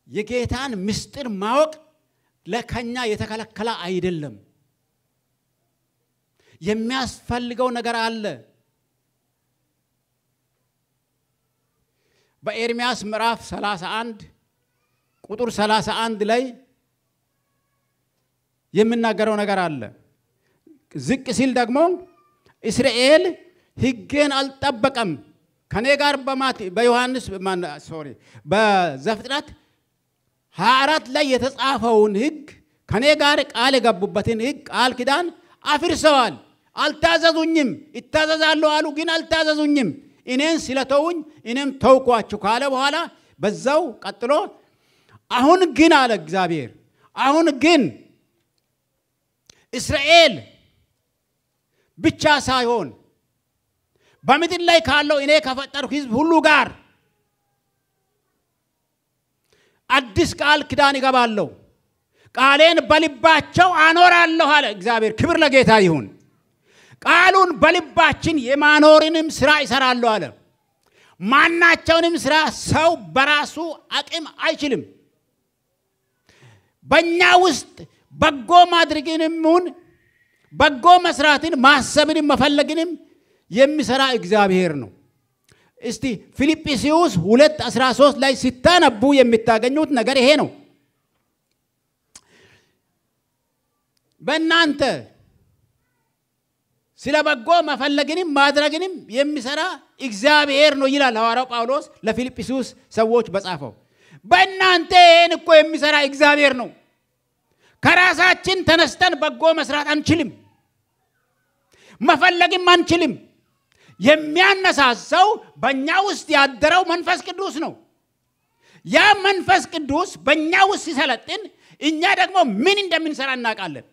የጌታን ምስጢር ማወቅ ለከኛ የተከለከለ አይደለም የሚያስፈልገው ነገር አለ በኤርሚያስ ምዕራፍ 31 ቁጥር 31 ላይ የምናገረው ነገር አለ ዝቅ ሲል ደግሞ እስራኤል ሕግን አልጠበቀም ከኔ ጋር በዮሐንስ በዘፍጥረት 24 ላይ የተጻፈውን ሕግ ከኔ ጋር ቃል የገቡበትን ሕግ ቃል ኪዳን አፍርሰዋል አልታዘዙኝም ይታዘዛሉ አሉ ግን አልታዘዙኝም እኔን ስለተውኝ እኔም ተውኳችሁ ካለ በኋላ በዛው ቀጥሎ አሁን ግን አለ እግዚአብሔር አሁን ግን እስራኤል ብቻ ሳይሆን በመድር ላይ ካለው እኔ ከፈጠርኩ ሕዝብ ሁሉ ጋር አዲስ ቃል ኪዳን ይገባለሁ ቃሌን በልባቸው አኖራለሁ አለ እግዚአብሔር ክብር ለጌታ ይሁን ቃሉን በልባችን የማኖርንም ሥራ ይሰራለሁ አለ ማናቸውንም ሥራ ሰው በራሱ አቅም አይችልም በእኛ ውስጥ በጎ ማድረግንም በጎ መስራትን ማሰብንም መፈለግንም የሚሰራ እግዚአብሔር ነው እስቲ ፊልጵስዩስ 2:13 ላይ ሲታነቡ የሚታገኙት ነገር ይሄ ነው በእናንተ ስለ በጎ መፈለግንም ማድረግንም የሚሰራ እግዚአብሔር ነው ይላል ሐዋርያው ጳውሎስ ለፊልጵስዩስ ሰዎች በጻፈው በእናንተ ይሄን እኮ የሚሰራ እግዚአብሔር ነው ከራሳችን ተነስተን በጎ መስራት አንችልም መፈለግም አንችልም የሚያነሳሳው በእኛ ውስጥ ያደረው መንፈስ ቅዱስ ነው ያ መንፈስ ቅዱስ በእኛ ውስጥ ሲሰለጥን እኛ ደግሞ ምን እንደምንሰራ እናውቃለን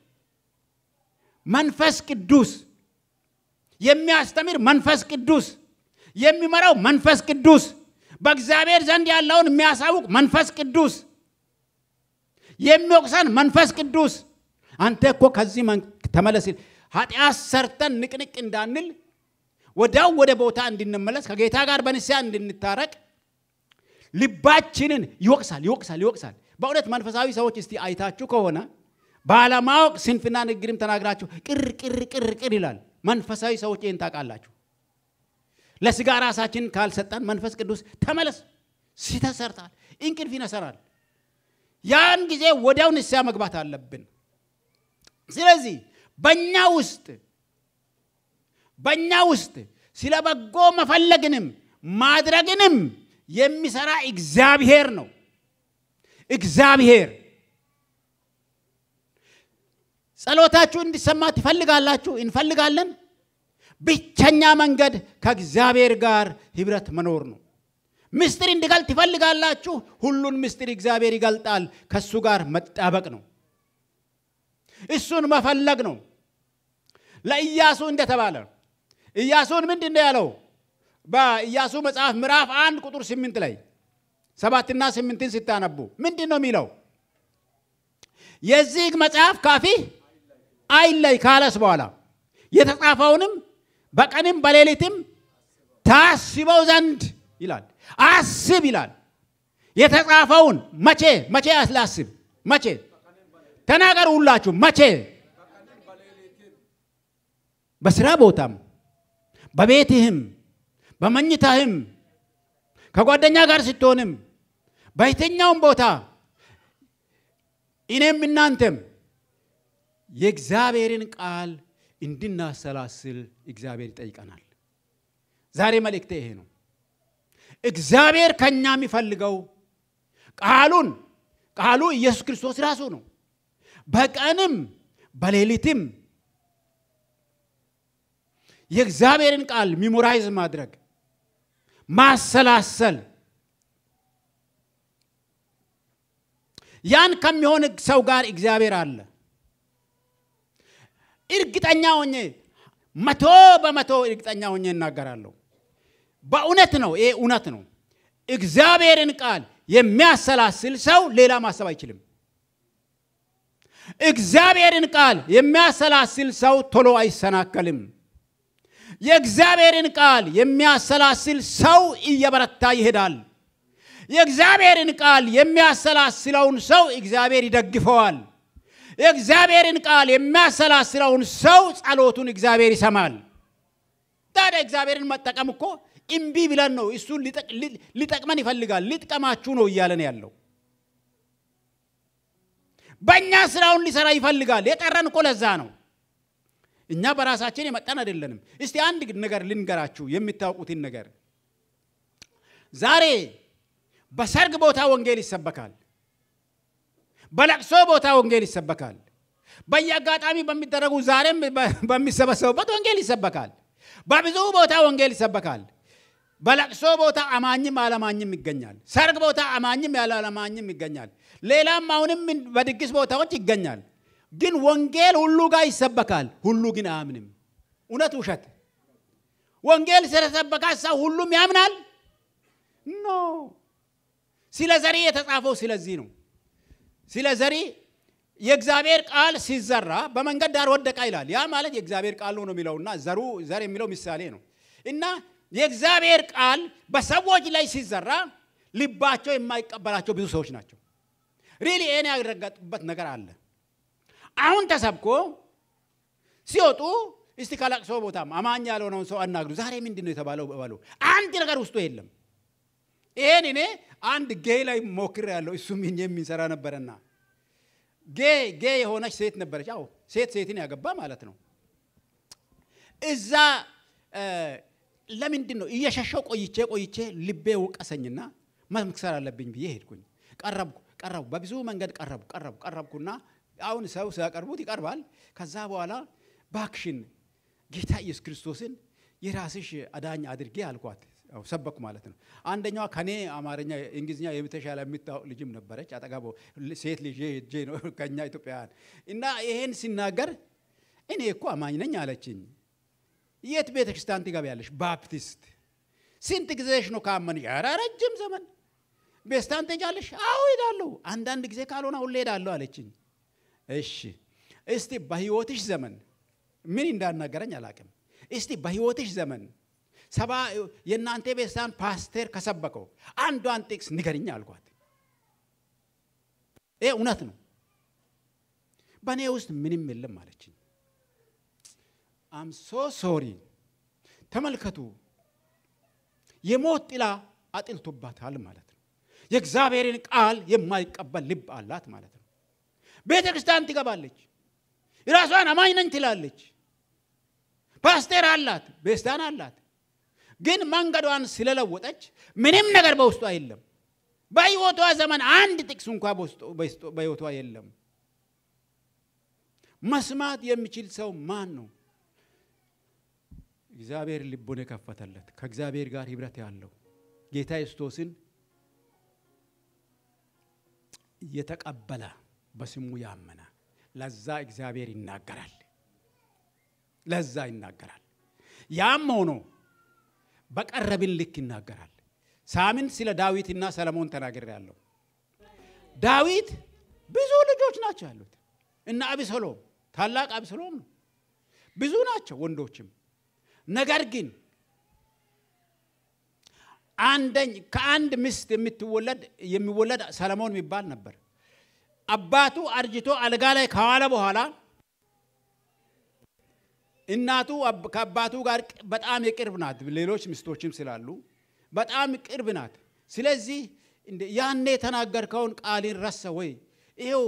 መንፈስ ቅዱስ የሚያስተምር መንፈስ ቅዱስ የሚመራው መንፈስ ቅዱስ በእግዚአብሔር ዘንድ ያለውን የሚያሳውቅ መንፈስ ቅዱስ የሚወቅሰን መንፈስ ቅዱስ አንተ እኮ ከዚህ ተመለስ ኃጢአት ሰርተን ንቅንቅ እንዳንል ወዳው ወደ ቦታ እንድንመለስ ከጌታ ጋር በንስሐ እንድንታረቅ ልባችንን ይወቅሳል በእውነት መንፈሳዊ ሰዎች እስቲ አይታችሁ ከሆነ ባለማወቅ ስንፍና ንግግርም ተናግራችሁ ቅር ይላል መንፈሳዊ ሰዎች ይሄን ታውቃላችሁ ለስጋ ራሳችን ካልሰጠን መንፈስ ቅዱስ ተመለስ ሲተሰርታል እንቅልፍ ይነሰራል ያን ጊዜ ወዳው ንስሐ መግባት አለብን ስለዚህ በእኛ ውስጥ ስለ በጎ መፈለግንም ማድረግንም የሚሰራ እግዚአብሔር ነው እግዚአብሔር ጸሎታችሁ እንዲሰማ ትፈልጋላችሁ እንፈልጋለን ብቸኛ መንገድ ከእግዚአብሔር ጋር ህብረት መኖር ነው ምስጢር እንዲገልጥ ትፈልጋላችሁ ሁሉን ምስጢር እግዚአብሔር ይገልጣል ከሱ ጋር መጣበቅ ነው እሱን መፈለግ ነው ለኢያሱ እንደተባለ ኢያሱን ምንድነው ያለው በኢያሱ መጽሐፍ ምዕራፍ 1 ቁጥር 8 ላይ 7 እና 8 ሲታነቡ ምንድነው የሚለው የዚህ መጽሐፍ ካፊ አይላይ ካለስ በኋላ የተጻፈውንም በቀንም በሌሊትም ታስበው ዘንድ ይላል አስብ ይላል የተጻፈውን መቼ አስላስብ መቼ ተናገሩ ሁላችሁ መቼ በስራ ቦታም በቤትህም በመኝታህም ከጓደኛ ጋር ስትሆንም በየትኛውም ቦታ እኔም እናንተም የእግዚአብሔርን ቃል እንድናሰላስል እግዚአብሔር ይጠይቀናል ዛሬ መልእክቴ ይሄ ነው እግዚአብሔር ከኛ የሚፈልገው ቃሉ ኢየሱስ ክርስቶስ ራሱ ነው በቀንም በሌሊትም የእግዚአብሔርን ቃል ሚሞራይዝ ማድረግ ማሰላሰል ያን ከሚሆን ሰው ጋር እግዚአብሔር አለ እርግጠኛ ሆኜ 100% እርግጠኛ ሆኜ እናገራለሁ በእውነት ነው ይሄ እውነት ነው እግዚአብሔርን ቃል የሚያሰላስል ሰው ሌላ ማሰብ አይችልም እግዚአብሔርን ቃል የሚያሰላስል ሰው ቶሎ አይሰናከልም የእግዚአብሔርን ቃል የሚያሰላስል ሰው እየበረታ ይሄዳል የእግዚአብሔርን ቃል የሚያሰላስለውን ሰው እግዚአብሔር ይደግፈዋል። የእግዚአብሔርን ቃል የሚያሰላስለውን ሰው ጸሎቱን እግዚአብሔር ይሰማል። ታዲያ እግዚአብሔርን መጠቀም እኮ እምቢ ብለን ነው። እሱን ሊጠቅመን ይፈልጋል። ሊጥቀማችሁ ነው እያለን ያለው። በእኛ ስራውን ሊሰራ ይፈልጋል። የጠራን እኮ ለዛ ነው። እኛ በራሳችን የመጣን አይደለንም። እስቲ አንድ ነገር ልንገራችሁ የምታውቁትን ነገር። ዛሬ በሰርግ ቦታ ወንጌል ይሰበካል። በለቅሶ ቦታ ወንጌል ይሰበካል። በየአጋጣሚ በሚደረጉ ዛሬም በሚሰበሰቡበት ወንጌል ይሰበካል። በብዙ ቦታ ወንጌል ይሰበካል። በለቅሶ ቦታ አማኝም አለማኝም ይገኛል። ሰርግ ቦታ አማኝም ያለማኝም ይገኛል። ሌላም አሁንም በድግስ ቦታዎች ይገኛል። ግን ወንጌል ሁሉ ጋር ይሰበካል። ሁሉ ግን አያምንም። እውነት ውሸት? ወንጌል ስለተሰበከ ሰው ሁሉም ያምናል? ኖ። ስለ ዘሪ የተጻፈው ስለዚህ ነው። ስለ ዘሪ የእግዚአብሔር ቃል ሲዘራ በመንገድ ዳር ወደቀ ይላል። ያ ማለት የእግዚአብሔር ቃል ነው የሚለውና ዘር የሚለው ምሳሌ ነው። እና የእግዚአብሔር ቃል በሰዎች ላይ ሲዘራ ልባቸው የማይቀበላቸው ብዙ ሰዎች ናቸው። ሪሊ እኔ ያረጋግጥበት ነገር አለ። አሁን ተሰብኮ ሲወጡ እስቲ ከለቅሶ ቦታም አማኝ ያልሆነውን ሰው አናግሩ። ዛሬ ምንድነው የተባለው በሉ። አንድ ነገር ውስጡ የለም። ይሄን እኔ አንድ ጌይ ላይ ሞክሬያለሁ። እሱም የሚሰራ ነበርና ጌይ የሆነች ሴት ነበረች። አዎ ሴትን ያገባ ማለት ነው። እዛ ለምንድን ነው እየሸሸው ቆይቼ ልቤ ወቀሰኝና መምክሰር አለብኝ ብዬ ሄድኩኝ። ቀረብኩ በብዙ መንገድ ቀረብኩና አሁን ሰው ሲያቀርቡት ይቀርባል። ከዛ በኋላ ባክሽን ጌታ ኢየሱስ ክርስቶስን የራስሽ አዳኝ አድርጌ አልኳት። ሰበኩ ማለት ነው። አንደኛው ከኔ አማርኛ እንግሊዝኛ የምትሻለ የምታው ልጅም ነበረች። አጠጋቦ ሴት ልጅ ነው ከኛ ኢትዮጵያውያን። እና ይሄን ሲናገር እኔ እኮ አማኝ ነኝ አለችኝ። የት ቤተክርስቲያን ትገቢያለሽ? ባፕቲስት። ስንት ጊዜሽ ነው ካመንሽ? ኧረ ረጅም ዘመን። ቤተክርስቲያን ትሄጃለሽ? አዎ እሄዳለሁ። አንዳንድ ጊዜ ካልሆነ ሁሌ እሄዳለሁ አለችኝ። እሺ እስቲ በህይወትሽ ዘመን ምን እንዳናገረኝ አላውቅም። እስቲ በህይወትሽ ዘመን የእናንተ ቤተክርስቲያን ፓስተር ከሰበከው አንዷን ጥቅስ ንገሪኝ አልኳት። እውነት ነው በእኔ ውስጥ ምንም የለም አለችኝ። አም ሶ ሶሪ። ተመልከቱ፣ የሞት ጥላ አጥልቶባታል ማለት ነው። የእግዚአብሔርን ቃል የማይቀበል ልብ አላት ማለት ነው። ቤተክርስቲያን ትገባለች፣ ራሷን አማኝ ነኝ ትላለች፣ ፓስተር አላት፣ ቤተክርስቲያን አላት። ግን መንገዷን ስለለወጠች ምንም ነገር በውስጧ የለም። በህይወቷ ዘመን አንድ ጥቅስ እንኳን በህይወቷ የለም። መስማት የሚችል ሰው ማን ነው? እግዚአብሔር ልቡን የከፈተለት ከእግዚአብሔር ጋር ህብረት ያለው ጌታ ኢየሱስን የተቀበለ በስሙ ያመነ ለዛ እግዚአብሔር ይናገራል። ለዛ ይናገራል። ያም ሆኖ በቀረብን ልክ ይናገራል። ሳምንት ስለ ዳዊትና ሰለሞን ተናግሬያለሁ። ዳዊት ብዙ ልጆች ናቸው ያሉት እና አብሰሎም ታላቅ አብሰሎም ነው። ብዙ ናቸው ወንዶችም። ነገር ግን ከአንድ ሚስት የሚወለድ ሰለሞን የሚባል ነበር። አባቱ አርጅቶ አልጋ ላይ ከዋለ በኋላ እናቱ ከአባቱ ጋር በጣም የቅርብ ናት። ሌሎች ሚስቶችም ስላሉ በጣም ቅርብ ናት። ስለዚህ ያኔ ተናገርከውን ቃልን ረሳ ወይ? ይሄው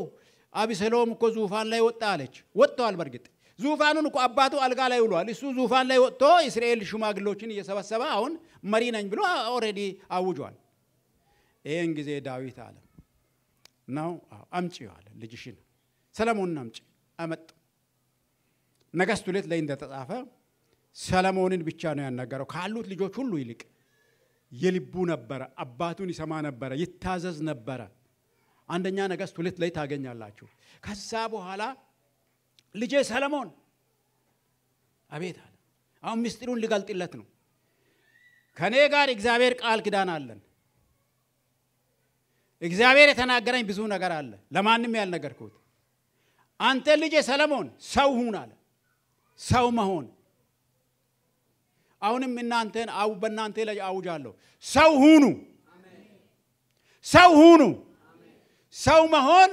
አብሰሎም እኮ ዙፋን ላይ ወጣ አለች። ወጥቷል። በርግጥ ዙፋኑን እኮ አባቱ አልጋ ላይ ውሏል። እሱ ዙፋን ላይ ወጥቶ እስራኤል ሽማግሌዎችን እየሰበሰበ አሁን መሪ ነኝ ብሎ ኦሬዲ አውጇል። ይሄን ጊዜ ዳዊት አለ ነው አምጪ አለ ልጅሽን ሰለሞንን አምጪ። አመጡ። ነገሥት 2 ላይ እንደተጻፈ ሰለሞንን ብቻ ነው ያናገረው። ካሉት ልጆች ሁሉ ይልቅ የልቡ ነበረ። አባቱን ይሰማ ነበረ፣ ይታዘዝ ነበረ። አንደኛ ነገሥት 2 ላይ ታገኛላችሁ። ከዛ በኋላ ልጄ ሰለሞን አቤት አለ። አሁን ምስጢሩን ሊገልጥለት ነው። ከኔ ጋር እግዚአብሔር ቃል ኪዳን አለን። እግዚአብሔር የተናገረኝ ብዙ ነገር አለ፣ ለማንም ያልነገርኩት። አንተ ልጄ ሰለሞን ሰው ሁን አለ። ሰው መሆን አሁንም በእናንተ ላይ አውጃለሁ። ሰው ሁኑ። ሰው ሁኑ ሰው መሆን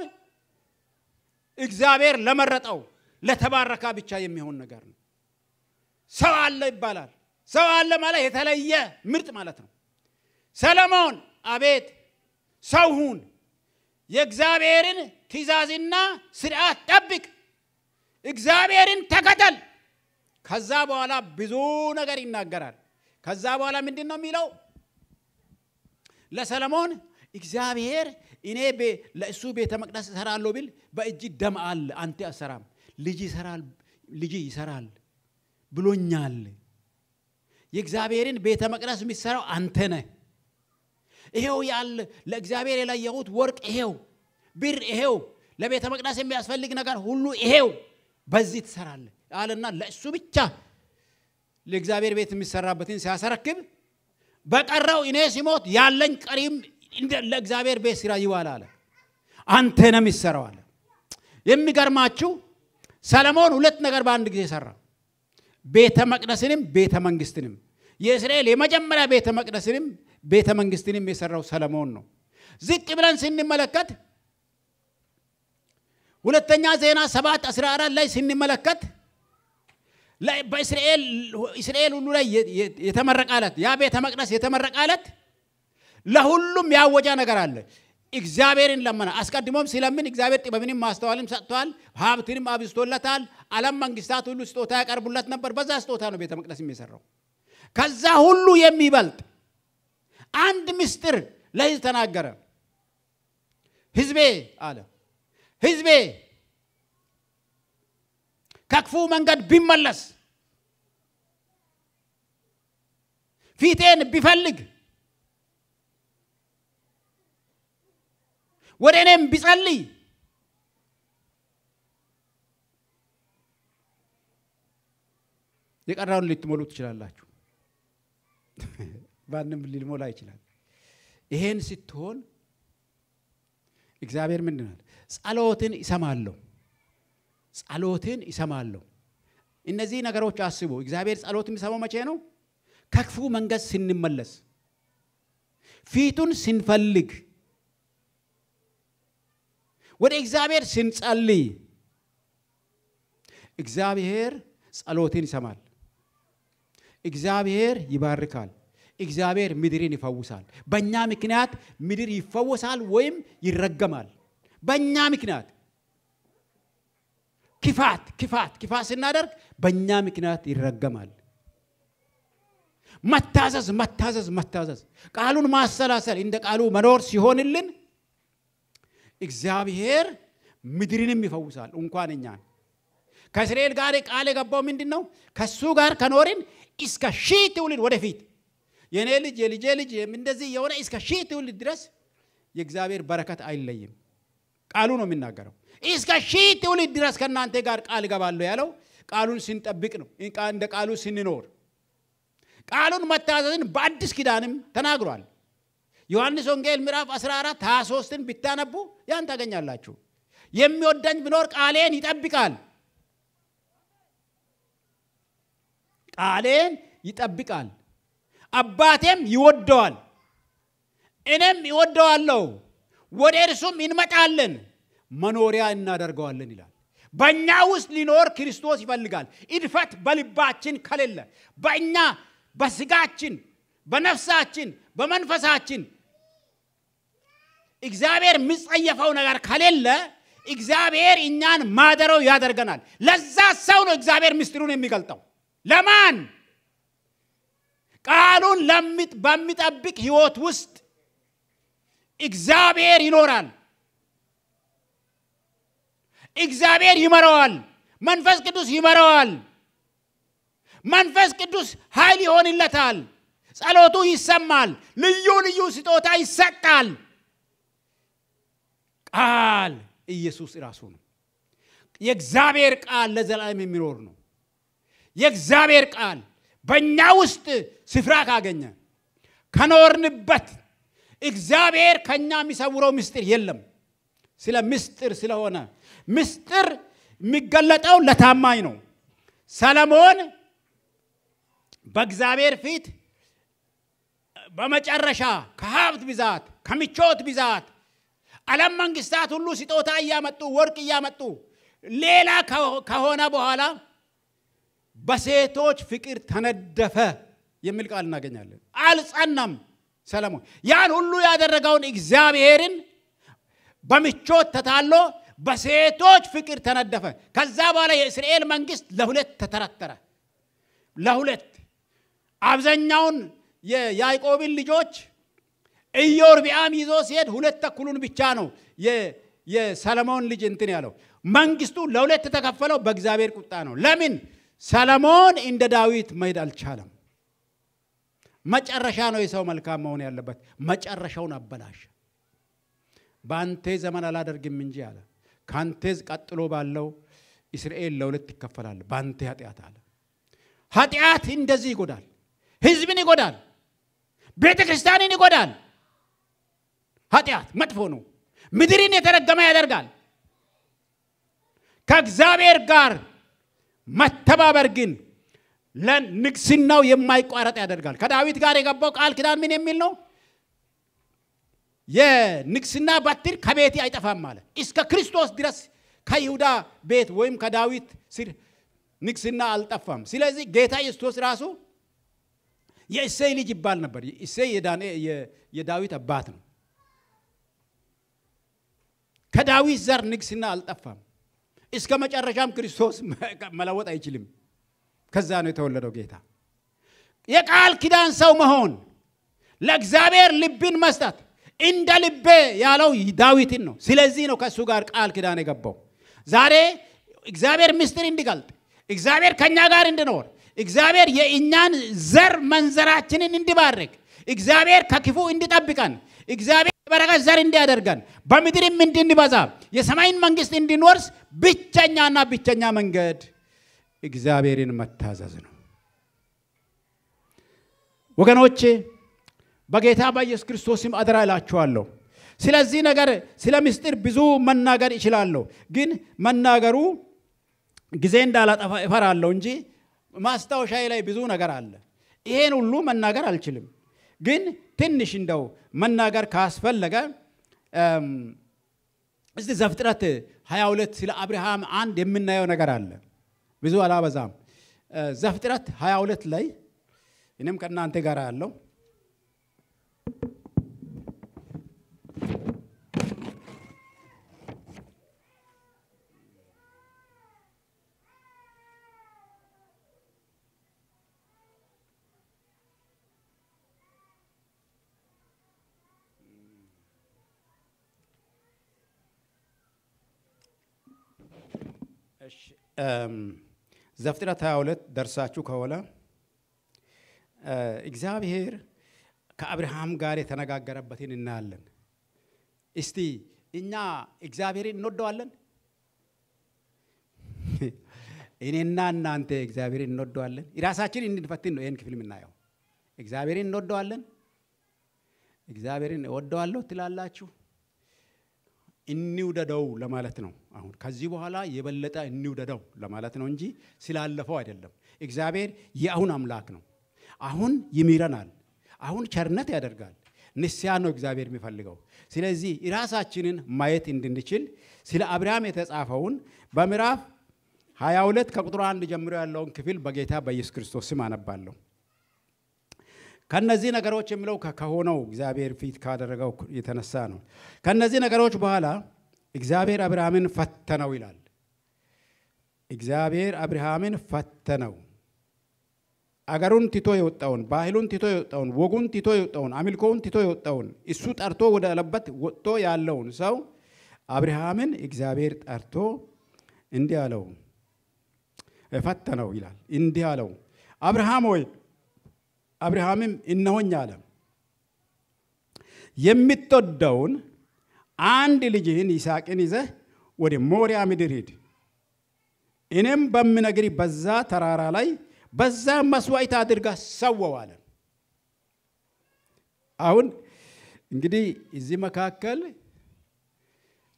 እግዚአብሔር ለመረጠው ለተባረካ ብቻ የሚሆን ነገር ነው ሰው አለ ይባላል ሰው አለ ማለት የተለየ ምርጥ ማለት ነው ሰለሞን አቤት ሰው ሁን የእግዚአብሔርን ትእዛዝና ሥርዓት ጠብቅ እግዚአብሔርን ተከተል ከዛ በኋላ ብዙ ነገር ይናገራል ከዛ በኋላ ምንድነው የሚለው ለሰለሞን እግዚአብሔር እኔ ለእሱ ቤተ መቅደስ እሰራለሁ ቢል በእጅ ደም አለ አንተ አሰራም ልጅ ይሰራል ብሎኛል የእግዚአብሔርን ቤተ መቅደስ የሚሰራው አንተ ነህ ይሄው ያለ ለእግዚአብሔር የለየሁት ወርቅ ይሄው ብር ይሄው ለቤተ መቅደስ የሚያስፈልግ ነገር ሁሉ ይሄው በዚህ ትሰራለህ አለና ለእሱ ብቻ ለእግዚአብሔር ቤት የሚሰራበትን ሲያሰረክብ በቀረው እኔ ሲሞት ያለኝ ቀሪም ለእግዚአብሔር ቤት ስራ ይዋል አለ አንተ ነህ የሚሰራው አለ የሚገርማችሁ ሰለሞን ሁለት ነገር በአንድ ጊዜ ሰራ ቤተ መቅደስንም ቤተ መንግስትንም የእስራኤል የመጀመሪያ ቤተ መቅደስንም ቤተ መንግስትንም የሰራው ሰለሞን ነው ዝቅ ብለን ስንመለከት ሁለተኛ ዜና 7:14 ላይ ስንመለከት በእስራኤል ሁሉ ላይ የተመረቃለት ያ ቤተ መቅደስ የተመረቃለት ለሁሉም ያወጃ ነገር አለ እግዚአብሔርን ለመና አስቀድሞም ሲለምን እግዚአብሔር ጥበብንም ማስተዋልንም ሰጥቷል ሀብትንም አብዝቶለታል ዓለም መንግስታት ሁሉ ስጦታ ያቀርቡለት ነበር በዛ ስጦታ ነው ቤተ መቅደስ የሚሰራው ከዛ ሁሉ የሚበልጥ አንድ ምስጢር ለሕዝብ ተናገረ ሕዝቤ አለ ሕዝቤ ከክፉ መንገድ ቢመለስ ፊቴን ቢፈልግ ወደ እኔም ቢጸልይ የቀረውን ልትሞሉ ትችላላችሁ ባንም ሊሞላ ይችላል ይሄን ስትሆን እግዚአብሔር ምንድን ነው ጸሎትን ይሰማለሁ እነዚህ ነገሮች አስቡ እግዚአብሔር ጸሎትን የሚሰማው መቼ ነው ከክፉ መንገድ ስንመለስ ፊቱን ስንፈልግ ወደ እግዚአብሔር ስንጸልይ እግዚአብሔር ጸሎትን ይሰማል እግዚአብሔር ይባርካል እግዚአብሔር ምድርን ይፈውሳል በእኛ ምክንያት ምድር ይፈወሳል ወይም ይረገማል በእኛ ምክንያት ክፋት ስናደርግ በእኛ ምክንያት ይረገማል መታዘዝ ቃሉን ማሰላሰል እንደ ቃሉ መኖር ሲሆንልን እግዚአብሔር ምድርንም ይፈውሳል እንኳን እኛን ከእስራኤል ጋር ቃል የገባው ምንድነው ከሱ ጋር ከኖርን እስከ ሺህ ትውልድ ወደፊት የኔ ልጅ የልጄ ልጅ እንደዚህ የሆነ እስከ ሺህ ትውልድ ድረስ የእግዚአብሔር በረከት አይለይም ቃሉ ነው የሚናገረው እስከ ሺህ ትውልድ ድረስ ከናንተ ጋር ቃል ገባለሁ ያለው ቃሉን ስንጠብቅ ነው እንደ ቃሉ ስንኖር ቃሉን መታዘዝን በአዲስ ኪዳንም ተናግሯል ዮሐንስ ወንጌል ምዕራፍ 14 23ን ብታነቡ ያን ታገኛላችሁ የሚወደኝ ቢኖር ቃሌን ይጠብቃል አባቴም ይወደዋል እኔም ይወደዋለሁ ወደ እርሱም እንመጣለን መኖሪያ እናደርገዋለን ይላል በእኛ ውስጥ ሊኖር ክርስቶስ ይፈልጋል እድፈት በልባችን ከሌለ በእኛ በስጋችን በነፍሳችን በመንፈሳችን እግዚአብሔር የሚጸየፈው ነገር ከሌለ እግዚአብሔር እኛን ማደረው ያደርገናል ለዛ ሰው ነው እግዚአብሔር ምስጢሩን የሚገልጠው ለማን ቃሉን በሚጠብቅ ህይወት ውስጥ እግዚአብሔር ይኖራል እግዚአብሔር ይመራዋል መንፈስ ቅዱስ ይመራዋል መንፈስ ቅዱስ ኃይል ይሆንለታል ጸሎቱ ይሰማል ልዩ ስጦታ ይሰጣል ቃል ኢየሱስ ራሱ ነው የእግዚአብሔር ቃል ለዘላለም የሚኖር ነው የእግዚአብሔር ቃል በእኛ ውስጥ ስፍራ ካገኘ ከኖርንበት እግዚአብሔር ከኛ የሚሰውረው ምስጢር የለም ስለ ምስጢር ስለሆነ ምስጢር የሚገለጠው ለታማኝ ነው ሰለሞን በእግዚአብሔር ፊት በመጨረሻ ከሀብት ብዛት ከምቾት ብዛት ዓለም መንግስታት ሁሉ ስጦታ ያመጡ ወርቅ ያመጡ ሌላ ከሆነ በኋላ በሴቶች ፍቅር ተነደፈ የሚል ቃል እናገኛለን አልጸናም ሰለሞን ያን ሁሉ ያደረገውን እግዚአብሔርን በምቾት ተታሎ በሴቶች ፍቅር ተነደፈ ከዛ በኋላ የእስራኤል መንግስት ለሁለት ተተረተረ ለሁለት አብዛኛውን የያዕቆብን ልጆች ኢዮርብዓም ይዞ ሲሄድ ሁለት ተኩሉን ብቻ ነው የሰለሞን ልጅ እንትን ያለው መንግስቱ ለሁለት ተከፈለው በእግዚአብሔር ቁጣ ነው ለምን ሰለሞን እንደ ዳዊት መሄድ አልቻለም መጨረሻ ነው የሰው መልካም መሆን ያለበት መጨረሻውን አበላሽ ባንተ ዘመን አላደርግም እንጂ አለ ካንተዝ ቀጥሎ ባለው እስራኤል ለሁለት ይከፈላል ባንተ ኃጢአት አለ ኃጢአት እንደዚህ ይጎዳል ህዝብን ይጎዳል ቤተክርስቲያንን ይጎዳል ኃጢአት መጥፎ ነው ምድርን የተረገመ ያደርጋል ከእግዚአብሔር ጋር መተባበር ግን ለንግስናው የማይቋረጥ ያደርጋል ከዳዊት ጋር የገባው ቃል ኪዳን ምን የሚል ነው የንግስና በትር ከቤት አይጠፋም ማለት እስከ ክርስቶስ ድረስ ከይሁዳ ቤት ወይም ከዳዊት ስር ንግስና አልጠፋም ስለዚህ ጌታ ኢየሱስ ራሱ የእሴይ ልጅ ይባል ነበር እሴይ የዳዊት አባት ነው ከዳዊት ዘር ንግስና አልጠፋም እስከ መጨረሻም ክርስቶስ መለወጥ አይችልም ከዛ ነው የተወለደው ጌታ የቃል ኪዳን ሰው መሆን ለእግዚአብሔር ልብን መስጠት እንደ ልቤ ያለው ዳዊትን ነው ስለዚህ ነው ከሱ ጋር ቃል ኪዳን የገባው ዛሬ እግዚአብሔር ምስጢር እንዲገልጥ እግዚአብሔር ከኛ ጋር እንዲኖር እግዚአብሔር የእኛን ዘር መንዘራችንን እንዲባርክ እግዚአብሔር ከክፉ እንዲጠብቀን እግዚአብሔር በረከት ዘር እንዲያደርገን በምድርም እንድንበዛ የሰማይን መንግስት እንድንወርስ ብቸኛና ብቸኛ መንገድ እግዚአብሔርን መታዘዝ ነው ወገኖቼ በጌታ በኢየሱስ ክርስቶስም አደራ እላችኋለሁ ስለዚህ ነገር ስለ ምስጢር ብዙ መናገር ይችላል ግን መናገሩ ጊዜ እንዳላጠፋ እፈራለሁ እንጂ ማስታወሻዬ ላይ ብዙ ነገር አለ ይሄን ሁሉ መናገር አልችልም ግን ትንሽ እንደው መናገር ካስፈለገ እስቲ ዘፍጥረት 22 ስለ አብርሃም አንድ የምናየው ነገር አለ ብዙ አላበዛም ዘፍጥረት 22 ላይ እኔም ከናንተ ጋር ያለው ዘፍጥረት 22 ደርሳችሁ ከሆነ እግዚአብሔር ከአብርሃም ጋር የተነጋገረበትን እናያለን እስቲ እኛ እግዚአብሔርን እንወደዋለን እኔና እናንተ እግዚአብሔርን እንወደዋለን ራሳችንን እንድንፈትን ነው ይሄን ክፍል የምናየው እግዚአብሔርን እንወደዋለን እግዚአብሔርን እወደዋለሁ ትላላችሁ እንውደደው ለማለት ነው አሁን ከዚህ በኋላ የበለጠ እንውደደው ለማለት ነው እንጂ ስላለፈው አይደለም እግዚአብሔር የአሁን አምላክ ነው አሁን ይምረናል አሁን ቸርነት ያደርጋል ንስያ ነው እግዚአብሔር የሚፈልገው ስለዚህ ራሳችንን ማየት እንድንችል ስለ አብርሃም የተጻፈውን በምዕራፍ 22 ከቁጥር 1 ጀምሮ ያለውን ክፍል በጌታ በኢየሱስ ክርስቶስ ስም አነባለሁ ከነዚህ ነገሮች የሚለው ከሆነው እግዚአብሔር ፊት ካደረገው የተነሳ ነው ከነዚህ ነገሮች በኋላ እግዚአብሔር አብርሃምን ፈተነው ይላል እግዚአብሔር አብርሃምን ፈተነው አገሩን ትቶ የወጣውን ባህሉን ትቶ የወጣውን ወጉን ትቶ የወጣውን አምልኮውን ትቶ የወጣውን እሱ ጠርቶ ወደ አለበት ወጥቶ ያለውን ሰው አብርሃምን እግዚአብሔር ጠርቶ እንዲህ አለው ፈተነው ይላል እንዲህ አለው አብርሃም ሆይ አብርሃምም እነሆኝ አለ የምትወደውን አንድ ልጅህን ይስሐቅን ይዘህ ወደ ሞሪያ ምድር ሂድ እኔም በምነግርህ በዛ ተራራ ላይ በዛ መስዋዕት አድርጋ ሰዋው አለ አሁን እንግዲህ እዚህ መካከል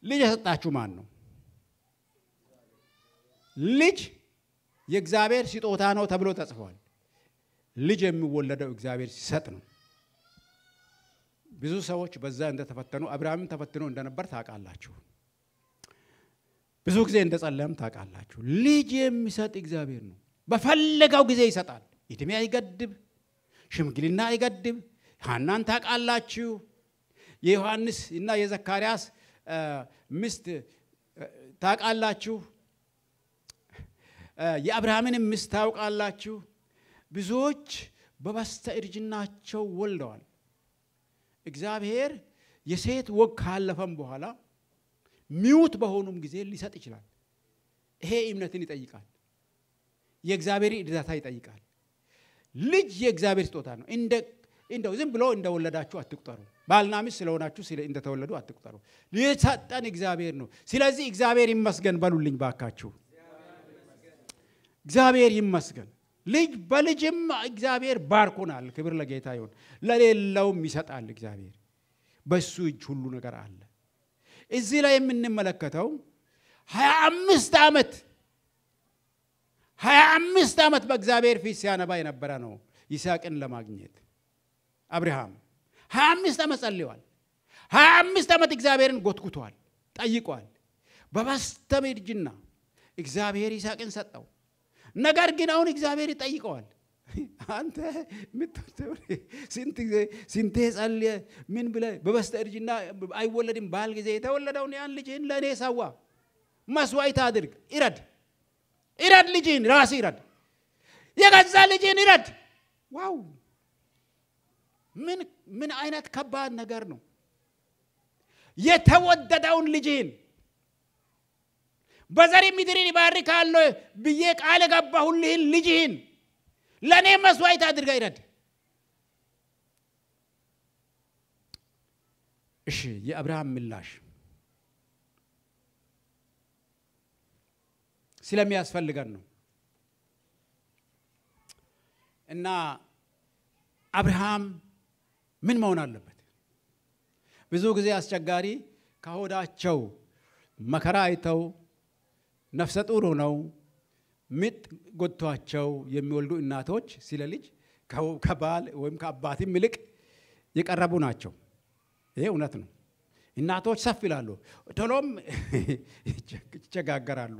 ልጅ የሰጣችሁ ማን ነው ልጅ የእግዚአብሔር ስጦታ ነው ተብሎ ተጽፏል ልጅ የሚወለደው እግዚአብሔር ሲሰጥ ነው ብዙ ሰዎች በዛ እንደተፈተኑ አብርሃምም ተፈትኖ እንደነበር ታውቃላችሁ። ብዙ ጊዜ እንደጸለየም ታውቃላችሁ። ልጅ የሚሰጥ እግዚአብሔር ነው። በፈለገው ጊዜ ይሰጣል። እድሜ አይገድብ፣ ሽምግልና አይገድብ። ሐናን ታውቃላችሁ። የዮሐንስ እና የዘካርያስ ሚስት ታውቃላችሁ። የአብርሃምን ሚስት ታውቃላችሁ። ብዙዎች በበስተ እርጅናቸው ወልደዋል። እግዚአብሔር የሴት ወግ ካለፈም በኋላ ሚውት በሆኑም ጊዜ ሊሰጥ ይችላል። ይሄ እምነትን ይጠይቃል። የእግዚአብሔር እርዳታ ይጠይቃል። ልጅ የእግዚአብሔር ስጦታ ነው። እንደው ዝም ብሎ እንደወለዳችሁ አትቁጠሩ። ባልና ሚስት ስለሆናችሁ እንደተወለዱ አትቁጠሩ። የሰጠን እግዚአብሔር ነው። ስለዚህ እግዚአብሔር ይመስገን በሉልኝ ባካችሁ። እግዚአብሔር ይመስገን። ልጅ በልጅም እግዚአብሔር ባርኮናል። ክብር ለጌታ ይሁን። ለሌላውም ይሰጣል እግዚአብሔር። በሱ እጅ ሁሉ ነገር አለ። እዚህ ላይ የምንመለከተው 25 ዓመት በእግዚአብሔር ፊት ሲያነባ የነበረ ነው ይስሐቅን ለማግኘት። አብርሃም 25 ዓመት ጸልየዋል። 25 ዓመት እግዚአብሔርን ጎትጉቷል፣ ጠይቋል። በበስተም እርጅና እግዚአብሔር ይስሐቅን ሰጠው። ነገር ግን አሁን እግዚአብሔር ይጠይቀዋል። አንተ ስንቴ ጸልየ ምን ብለህ በበስተ እርጅና አይወለድም ባል ጊዜ የተወለደውን ያን ልጅህን ለእኔ ሰዋ፣ መስዋዕት አድርግ፣ ይረድ ልጅህን፣ ራስ ይረድ፣ የገዛ ልጅህን ይረድ። ዋው! ምን አይነት ከባድ ነገር ነው! የተወደደውን ልጅህን በዘሪ ምድርን ይባርካለሁ ብዬ ቃል ገባሁልህን ልጅህን ለኔ መስዋዕት አድርጋ ይረድ። እሺ፣ የአብርሃም ምላሽ ስለሚያስፈልገን ነው። እና አብርሃም ምን መሆን አለበት? ብዙ ጊዜ አስቸጋሪ ከሆዳቸው መከራ አይተው ነፍሰ ጡር ሆነው ምጥ ጎቷቸው የሚወልዱ እናቶች ስለ ልጅ ከባል ወይም ከአባትም ይልቅ የቀረቡ ናቸው። ይሄ እውነት ነው። እናቶች ሰፍ ይላሉ፣ ቶሎም ይቸጋገራሉ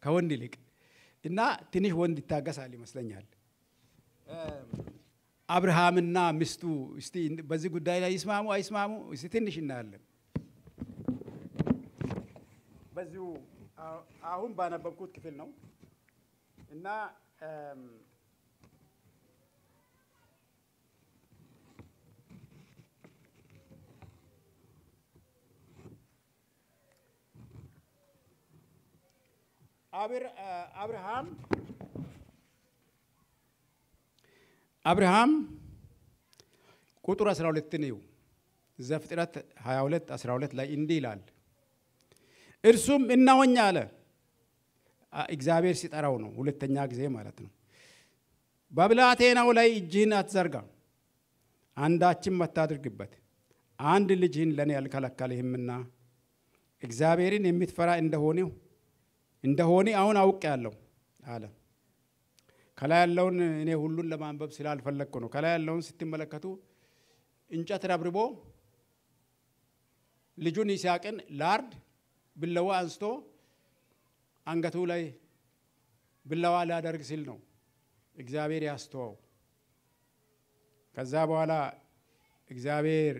ከወንድ ይልቅ እና ትንሽ ወንድ ይታገሳል ይመስለኛል። አብርሃምና ሚስቱ እስቲ በዚህ ጉዳይ ላይ ይስማሙ አይስማሙ እስቲ ትንሽ እናያለን። በዚሁ አሁን ባነበብኩት ክፍል ነው እና አብርሃም ቁጥር 12 ነው። ዘፍጥረት 22:12 ላይ እንዲህ ይላል፣ እርሱም እናወኛ አለ። እግዚአብሔር ሲጠራው ነው፣ ሁለተኛ ጊዜ ማለት ነው። በብላቴናው ላይ እጅህን አትዘርጋ፣ አንዳችም አታድርግበት፣ አንድ ልጅህን ለኔ አልከለከልህምና እግዚአብሔርን የምትፈራ እንደሆነ አሁን አውቄአለሁ አለ። ከላይ ያለውን እኔ ሁሉን ለማንበብ ስላልፈለኩ ነው። ከላይ ያለውን ስትመለከቱ እንጨት ረብርቦ ልጁን ይስሐቅን ላርድ ብለዋ አንስቶ አንገቱ ላይ ብለዋ ሊያደርግ ሲል ነው እግዚአብሔር ያስተወው። ከዛ በኋላ እግዚአብሔር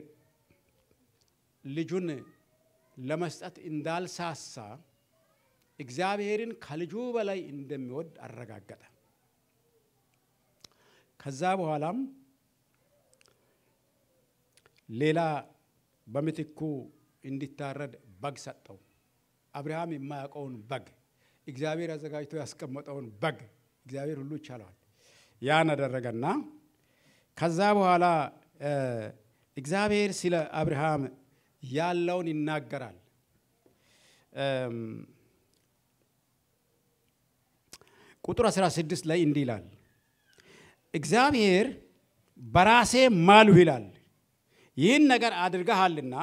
ልጁን ለመስጠት እንዳልሳሳ እግዚአብሔርን ከልጁ በላይ እንደሚወድ አረጋገጠ። ከዛ በኋላም ሌላ በምትኩ እንዲታረድ በግ ሰጠው። አብርሃም የማያውቀውን በግ እግዚአብሔር አዘጋጅቶ ያስቀመጠውን በግ እግዚአብሔር ሁሉ ይቻላል ያን አደረገና ከዛ በኋላ እግዚአብሔር ስለ አብርሃም ያለውን ይናገራል። ቁጥር 16 ላይ እንዲህ ይላል፣ እግዚአብሔር በራሴ ማልሁ ይላል፣ ይህን ነገር አድርገሃልና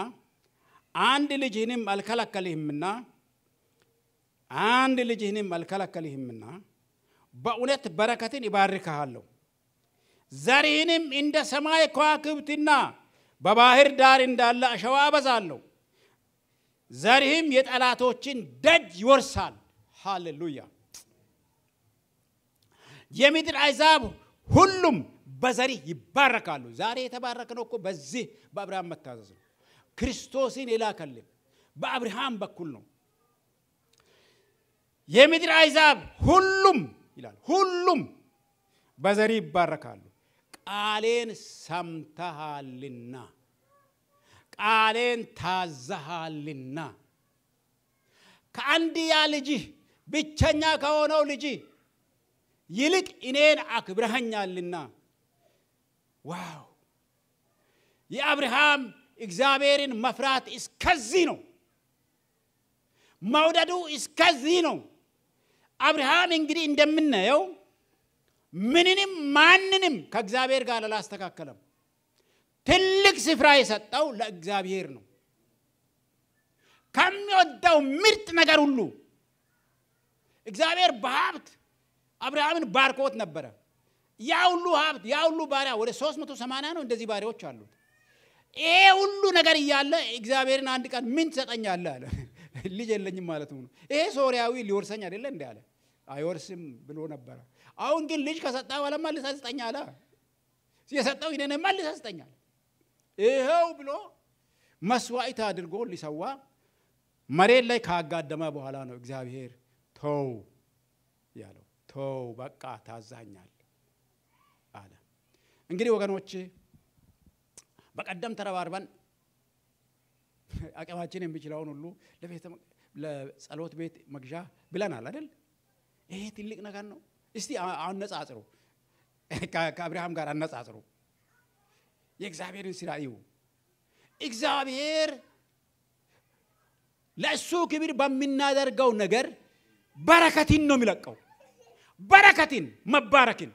አንድ ልጅህንም አልከለከልህምና በእውነት በረከትን ይባርክሃለሁ፣ ዘርህንም እንደ ሰማይ ከዋክብትና በባህር ዳር እንዳለ አሸዋ አበዛለሁ ዘርህም የጠላቶችን ደጅ ይወርሳል ሃሌሉያ የምድር አሕዛብ ሁሉም በዘርህ ይባረካሉ ዛሬ የተባረከነው እኮ በዚህ በአብርሃም መታዘዝ ነው ክርስቶስን የላከልን በአብርሃም በኩል ነው የምድር አሕዛብ ሁሉም ይላል ሁሉም በዘርህ ይባረካሉ ቃሌን ሰምተሃልና ቃሌን ታዘሃልና ከአንድያ ልጅህ ብቸኛ ከሆነው ልጅህ ይልቅ እኔን አክብረኸኛልና ዋው የአብርሃም እግዚአብሔርን መፍራት እስከዚህ ነው መውደዱ እስከዚህ ነው አብርሃም እንግዲህ እንደምናየው ምንንም ማንንም ከእግዚአብሔር ጋር አላስተካከለም ትልቅ ስፍራ የሰጠው ለእግዚአብሔር ነው ከሚወደው ምርጥ ነገር ሁሉ እግዚአብሔር በሀብት አብርሃምን ባርኮት ነበር ያ ሁሉ ሀብት ያ ሁሉ ባሪያ ወደ 380 ነው እንደዚህ ባሪያዎች አሉት ይሄ ሁሉ ነገር ይያለ እግዚአብሔርን አንድ ቀን ምን ትሰጠኛለህ አለ ልጅ የለኝም ማለት ነው ይሄ ሶሪያዊ ሊወርሰኝ አይደለ እንዴ አለ አይወርስም ብሎ ነበር አሁን ግን ልጅ ከሰጣ በኋላ መልስ አስጠኛለ ሲሰጠው ይነነ መልስ አስጠኛለ ይሄው ብሎ መስዋዕት አድርጎ ሊሰዋ መሬት ላይ ካጋደመ በኋላ ነው እግዚአብሔር ተው ያለው ተው በቃ ታዛኛል አለ እንግዲህ ወገኖች በቀደም ተረባርበን አቀማችን የሚችለውን ሁሉ ለጸሎት ቤት መግዣ ብለናል አይደል ይሄ ትልቅ ነገር ነው እስቲ አነጻጽሩ ከአብርሃም ጋር አነጻጽሩ የእግዚአብሔርን ስራ እዩ እግዚአብሔር ለሱ ክብር በሚናደርገው ነገር በረከትን ነው የሚለቀው በረከትን መባረክን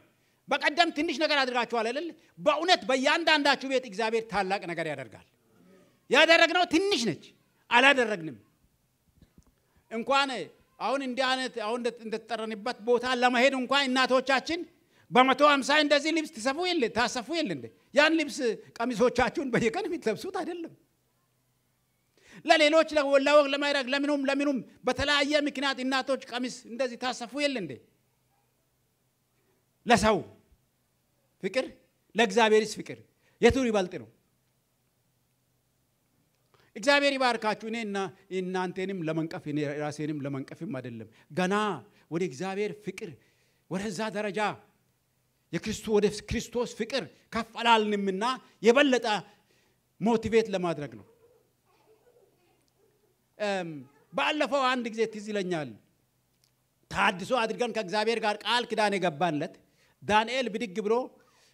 በቀደም ትንሽ ነገር አድርጋችኋል አይደል በእውነት በእያንዳንዳችሁ ቤት እግዚአብሔር ታላቅ ነገር ያደርጋል ያደረግነው ትንሽ ነች አላደረግንም እንኳን አሁን እንዲህ አይነት አሁን እንደተጠረንበት ቦታ ለመሄድ እንኳን እናቶቻችን በ150 እንደዚህ ልብስ ታሰፉ የለ እንዴ ያን ልብስ ቀሚሶቻችሁን በየቀን የምትለብሱት አይደለም ለሌሎች ለወላወቅ ለማይረግ ለምኑም በተለያየ ምክንያት እናቶች ቀሚስ እንደዚህ ታሰፉ የለ እንዴ ለሰው ፍቅር ለእግዚአብሔርስ ፍቅር የቱ ይበልጥ ነው እግዚአብሔር ይባርካችሁ እኔና እናንተንም ለመንቀፍ እኔ ራሴንም ለመንቀፍም አይደለም ገና ወደ እግዚአብሔር ፍቅር ወደዛ ደረጃ የክርስቶስ ፍቅር ከፈላልንምና የበለጠ ሞቲቬት ለማድረግ ነው ባለፈው አንድ ጊዜ ትዝ ይለኛል ታድሶ አድርገን ከእግዚአብሔር ጋር ቃል ኪዳን የገባንለት ዳንኤል ብድግ ብሎ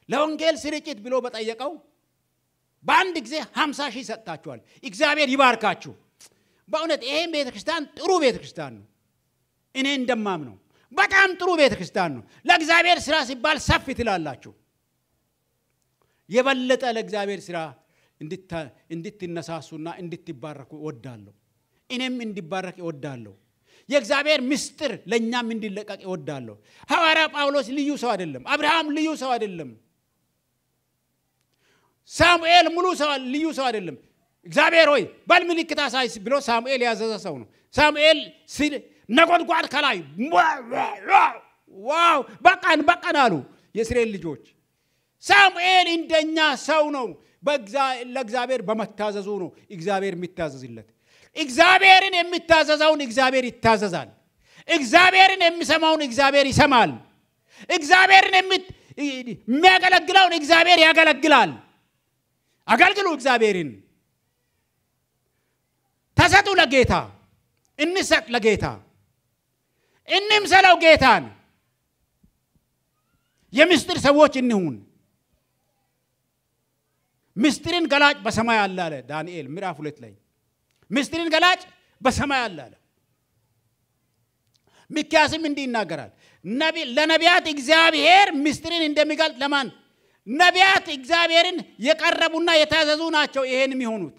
ለወንጌል ስርጭት ብሎ በጠየቀው በአንድ ጊዜ 50,000 ሰጣቸዋል እግዚአብሔር ይባርካችሁ በእውነት ይሄን ቤተክርስቲያን ጥሩ ቤተክርስቲያን ነው እኔ እንደማምነው በጣም ጥሩ ቤተክርስቲያን ነው ለእግዚአብሔር ስራ ሲባል ሰፊ ትላላችሁ የበለጠ ለእግዚአብሔር ስራ እንድትነሳሱና እንድትባረኩ ወዳለሁ እኔም እንዲባረክ ወዳለሁ የእግዚአብሔር ምስጢር ለኛም እንዲለቀቅ ወዳለሁ ሐዋርያ ጳውሎስ ልዩ ሰው አይደለም አብርሃም ልዩ ሰው አይደለም ሳሙኤል ሙሉ ሰው ልዩ ሰው አይደለም እግዚአብሔር ሆይ በልምልክት አሳይ ብሎ ሳሙኤል ያዘዘ ሰው ነው ሳሙኤል ነጎድጓድ ከላይ ዋው በቃን አሉ የእስራኤል ልጆች ሳሙኤል እንደኛ ሰው ነው ለእግዚአብሔር በመታዘዙ ነው እግዚአብሔር የሚታዘዝለት እግዚአብሔርን የሚታዘዘውን እግዚአብሔር ይታዘዛል እግዚአብሔርን የሚሰማውን እግዚአብሔር ይሰማል እግዚአብሔርን የሚያገለግለውን እግዚአብሔር ያገለግላል አገልግሉ እግዚአብሔርን ተሰጡ ለጌታ እንሰጥ ለጌታ እንምሰለው ጌታን የምስጢር ሰዎች እንሁን ምስጢርን ገላጭ በሰማይ አለ ዳንኤል ምዕራፍ 2 ላይ ምስጢርን ገላጭ በሰማይ አለ ሚክያስም እንዲህ ይናገራል ለነቢያት እግዚአብሔር ምስጢርን እንደሚገልጥ ለማን ነቢያት እግዚአብሔርን የቀረቡና የታዘዙ ናቸው ይሄን የሚሆኑት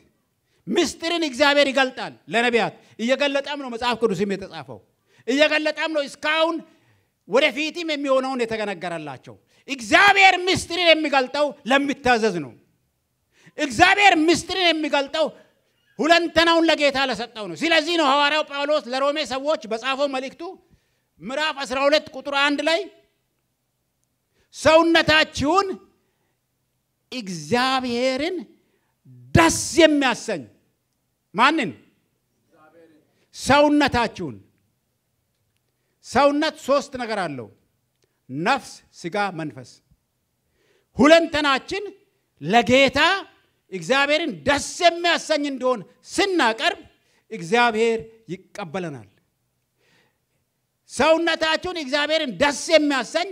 ምስጢርን እግዚአብሔር ይገልጣል ለነቢያት እየገለጠም ነው መጽሐፍ ቅዱስም የተጻፈው እየገለጠም ነው እስካሁን ወደፊትም የሚሆነውን የተገነገረላቸው እግዚአብሔር ምስጢርን የሚገልጠው ለሚታዘዝ ነው እግዚአብሔር ምስጢርን የሚገልጠው ሁለንተናውን ለጌታ ለሰጠው ነው። ስለዚህ ነው ሐዋርያው ጳውሎስ ለሮሜ ሰዎች በጻፈው መልእክቱ ምዕራፍ 12 ቁጥር 1 ላይ ሰውነታችሁን እግዚአብሔርን ደስ የሚያሰኝ ማንን? ሰውነታችሁን። ሰውነት ሶስት ነገር አለው፣ ነፍስ፣ ስጋ፣ መንፈስ። ሁለንተናችን ለጌታ እግዚአብሔርን ደስ የሚያሰኝ እንደሆን ስናቀርብ እግዚአብሔር ይቀበለናል። ሰውነታችሁን እግዚአብሔርን ደስ የሚያሰኝ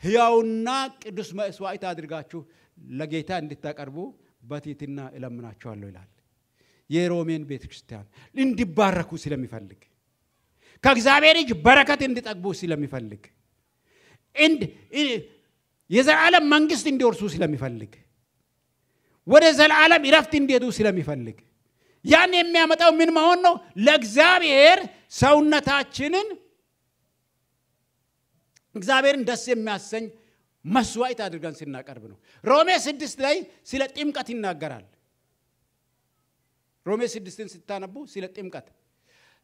ሕያውና ቅዱስ መስዋዕት አድርጋችሁ ለጌታ እንድታቀርቡ በትሕትና እለምናችኋለሁ ይላል። የሮሜን ቤተክርስቲያን እንዲባረኩ ስለሚፈልግ ከእግዚአብሔር እጅ በረከት እንዲጠግቡ ስለሚፈልግ የዘላለም መንግስት እንዲወርሱ ስለሚፈልግ ወደ ዘላለም ዕረፍት እንዲሄዱ ስለሚፈልግ ያን የሚያመጣው ምን መሆን ነው? ለእግዚአብሔር ሰውነታችንን እግዚአብሔርን ደስ የሚያሰኝ መስዋዕት አድርገን ስናቀርብ ነው። ሮሜ 6 ላይ ስለ ጥምቀት ይናገራል። ሮሜ 6ን ስታነቡ ስለ ጥምቀት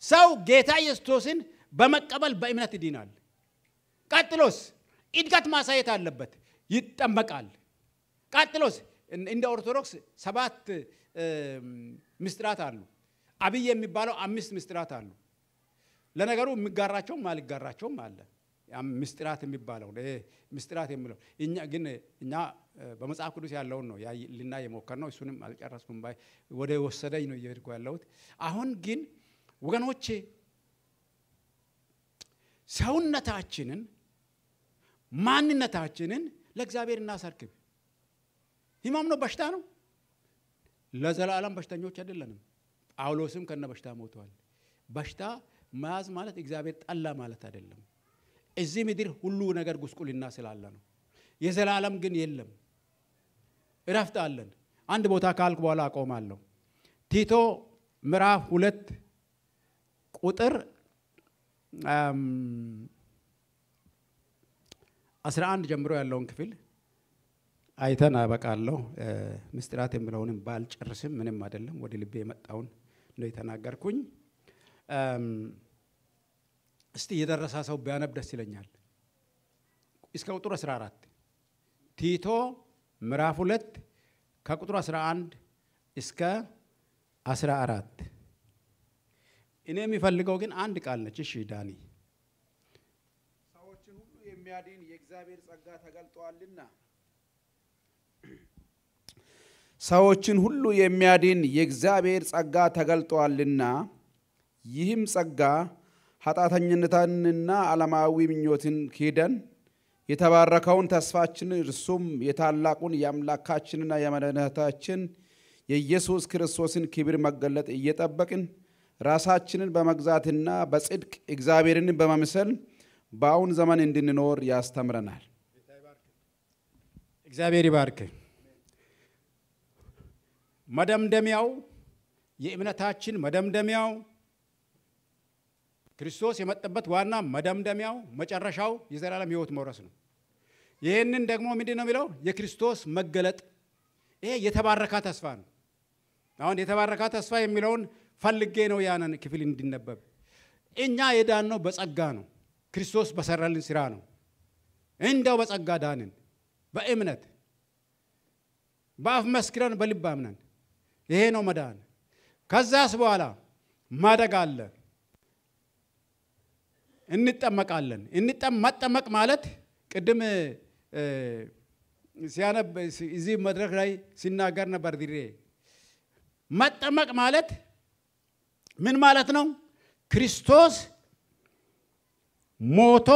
ሰው ጌታ ኢየሱስን በመቀበል በእምነት ይድናል። ቀጥሎስ እድገት ማሳየት አለበት፣ ይጠመቃል። ቀጥሎስ እንደ ኦርቶዶክስ 7 ምስጢራት አሉ። አብይ የሚባለው 5 ምስጢራት አሉ። ለነገሩ የሚጋራቸውም ማልጋራቸውም አለ። ምስጢራት የሚባለው ምስጢራት የሚለው እኛ በመጽሐፍ ቅዱስ ያለውን ነው ልና የሞከርነው። እሱንም አልጨረስኩም ባይ ወደ ወሰደኝ ነው እየሄድኩ ያለሁት። አሁን ግን ወገኖቼ ሰውነታችንን ማንነታችንን ለእግዚአብሔር እናስረክብ። ህመም ነው፣ በሽታ ነው። ለዘላለም በሽተኞች አይደለንም። ጳውሎስም ከነ በሽታ ሞቷል። በሽታ መያዝ ማለት እግዚአብሔር ጠላ ማለት አይደለም። እዚህ ምድር ሁሉ ነገር ጉስቁልና ስላለ ነው። የዘላለም ግን የለም፣ እረፍት አለን። አንድ ቦታ ካልኩ በኋላ አቆማለሁ። ቲቶ ምዕራፍ 2 ቁጥር 11 ጀምሮ ያለውን ክፍል አይተን አበቃለሁ። ምስጢራት የሚለውንም ባልጨርስም ምንም አይደለም፣ ወደ ልቤ የመጣውን ነው የተናገርኩኝ። እስቲ የደረሰ ሰው ቢያነብ ደስ ይለኛል። እስከ ቁጥር 14 ቲቶ ምዕራፍ 2 ከቁጥር 11 እስከ 14 እኔ የሚፈልገው ግን አንድ ቃል ነች። እሺ ዳኒ። ሰዎችን ሁሉ የሚያድን የእግዚአብሔር ጸጋ ተገልጧልና ሰዎችን ሁሉ የሚያድን የእግዚአብሔር ጸጋ ተገልጧልና ይህም ጸጋ ኃጢአተኝነትንና ዓለማዊ ምኞትን ክደን የተባረከውን ተስፋችን እርሱም የታላቁን የአምላካችንና የመድኃኒታችን የኢየሱስ ክርስቶስን ክብር መገለጥ እየጠበቅን ራሳችንን በመግዛትና በጽድቅ እግዚአብሔርን በመምሰል በአሁን ዘመን እንድንኖር ያስተምረናል። እግዚአብሔር ይባርክ። መደምደሚያው የእምነታችን መደምደሚያው ክርስቶስ የመጣበት ዋና መደምደሚያው መጨረሻው የዘላለም ሕይወት መውረስ ነው። ይሄንን ደግሞ ምንድነው የሚለው? የክርስቶስ መገለጥ። ይሄ የተባረከ ተስፋ ነው። አሁን የተባረከ ተስፋ የሚለውን ፈልጌ ነው ያንን ክፍል እንዲነበብ። እኛ የዳነው በጸጋ ነው፣ ክርስቶስ በሰራልን ስራ ነው። እንደው በጸጋ ዳንን፣ በእምነት በአፍ መስክረን በልብ አምነን። ይሄ ነው መዳን። ከዛስ በኋላ ማደግ አለ፣ እንጠመቃለን። መጠመቅ ማለት ቅድም ሲያነብ እዚህ መድረክ ላይ ሲናገር ነበር ድሬ። መጠመቅ ማለት ምን ማለት ነው? ክርስቶስ ሞቶ